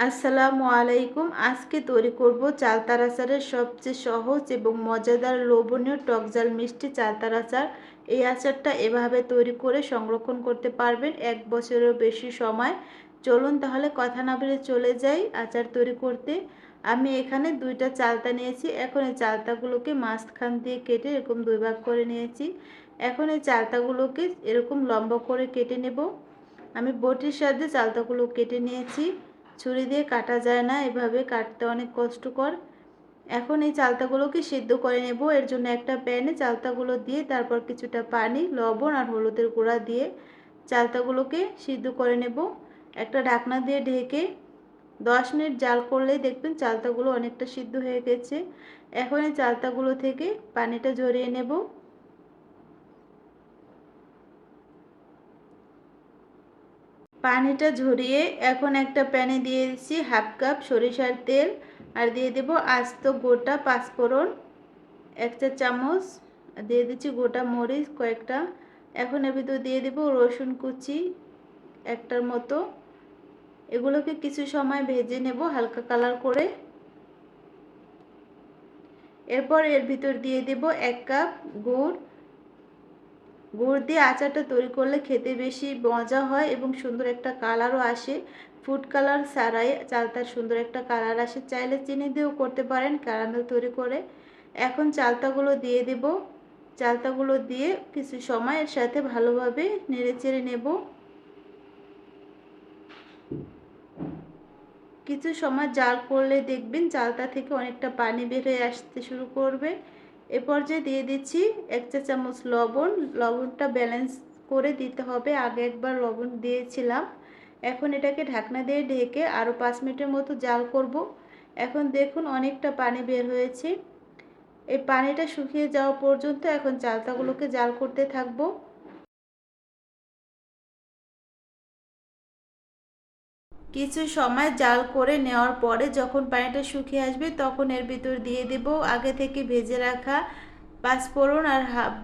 আসসালামু আলাইকুম। আজকে তৈরি করব চালতার আচারের সবচেয়ে সহজ এবং মজাদার লোভনীয় টকঝাল মিষ্টি চালতার আচার। এই আচারটা এভাবে তৈরি করে সংরক্ষণ করতে পারবেন 1 বছরেরও বেশি সময়। চলুন তাহলে কথা না বলে চলে যাই আচার তৈরি করতে। আমি এখানে 2টা চালতা নিয়েছি। এখন এই চালতাগুলোকে মাঝখান দিয়ে কেটে এরকম 2 ভাগ করে নিয়েছি। এখন এই চালতাগুলোকে এরকম লম্বা করে কেটে নেব। আমি বটির সাহায্যে চালতাগুলো কেটে নিয়েছি। ছুরি দিয়ে কাটা যায় না, এভাবে কাটতে অনেক কষ্টকর। এখন এই চালতাগুলোকে সিদ্ধ করে নেব। এর জন্য একটা প্যানে চালতাগুলো দিয়ে তারপর কিছুটা পানি, লবণ আর হলুদের গুঁড়া দিয়ে চালতাগুলোকে সিদ্ধ করে নেব। একটা ঢাকনা দিয়ে ঢেকে 10 মিনিট জাল করলেই দেখবেন চালতাগুলো অনেকটা সিদ্ধ হয়ে গেছে। এখন এই চালতাগুলো থেকে পানিটা ঝরিয়ে নেব। পানিটা ঝরিয়ে এখন একটা প্যানে দিয়ে দিচ্ছি 1/2 কাপ সরিষার তেল আর দিয়ে দেব আস্ত গোটা পাঁচফোড়ন 1 চা চামচ, দিয়ে দিচ্ছি গোটা মরিচ কয়েকটা। এখন এর ভিতর দিয়ে দেব রসুন কুচি একটার মতো। এগুলোকে কিছু সময় ভেজে নেব হালকা কালার করে। এরপর এর ভিতর দিয়ে দেব 1 কাপ গুড়। গুড় দিয়ে আচারটা তৈরি করলে খেতে বেশি মজা হয় এবং সুন্দর একটা কালারও আসে। ফুড কালার ছাড়াই চালতার সুন্দর একটা কালার আসে। চাইলে চিনি দিয়েও করতে পারেন ক্যারামেল তৈরি করে। এখন চালতাগুলো দিয়ে দেব। চালতাগুলো দিয়ে কিছু সময় এর সাথে ভালোভাবে নেড়েচেড়ে নেব। কিছু সময় জাল করলে দেখবেন চালতা থেকে অনেকটা পানি বের হয়ে আসতে শুরু করবে। এ পর্যায়ে দিয়ে দিচ্ছি 1 চা চামচ লবণ। লবণটা ব্যালেন্স করে দিতে হবে, আগে একবার লবণ দিয়েছিলাম। এখন এটাকে ঢাকনা দিয়ে ঢেকে আরও 5 মিনিটের মতো জাল করব। এখন দেখুন অনেকটা পানি বের হয়েছে। এই পানিটা শুকিয়ে যাওয়া পর্যন্ত এখন চালতাগুলোকে জাল করতে থাকবো। কিছু সময় জাল করে নেওয়ার পরে যখন পানিটা শুকিয়ে আসবে তখন এর ভিতর দিয়ে দেব আগে থেকে ভেজে রাখা পাঁচফোড়ন আর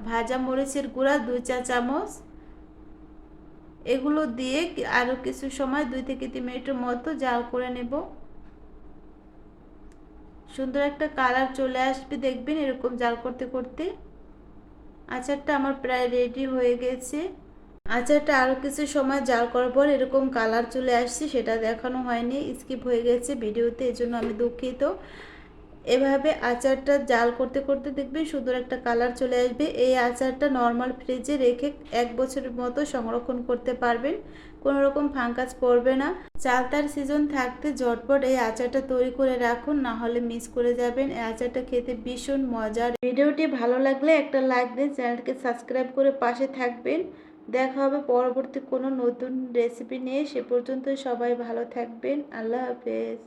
ভাজা মরিচের গুঁড়া 2 চা চামচ। এগুলো দিয়ে আরও কিছু সময় 2 থেকে 3 মিনিটের মতো জাল করে নেব। সুন্দর একটা কালার চলে আসবে দেখবেন এরকম জাল করতে করতে। আচারটা আমার প্রায় রেডি হয়ে গেছে। আচারটা আরও কিছু সময় জাল করার পর এরকম কালার চলে আসছে, সেটা দেখানো হয়নি, স্কিপ হয়ে গেছে ভিডিওতে, এজন্য আমি দুঃখিত। এভাবে আচারটা জাল করতে করতে দেখবেন সুন্দর একটা কালার চলে আসবে। এই আচারটা নর্মাল ফ্রিজে রেখে 1 বছরের মতো সংরক্ষণ করতে পারবেন, কোনো রকম ফাঙ্গাস পড়বে না। চালতার সিজন থাকতে ঝটপট এই আচারটা তৈরি করে রাখুন, না হলে মিস করে যাবেন। এই আচারটা খেতে ভীষণ মজার। ভিডিওটি ভালো লাগলে একটা লাইক দিন, চ্যানেলকে সাবস্ক্রাইব করে পাশে থাকবেন। দেখা হবে পরবর্তী কোনো নতুন রেসিপি নিয়ে। সে পর্যন্ত সবাই ভালো থাকবেন। আল্লাহ হাফেজ।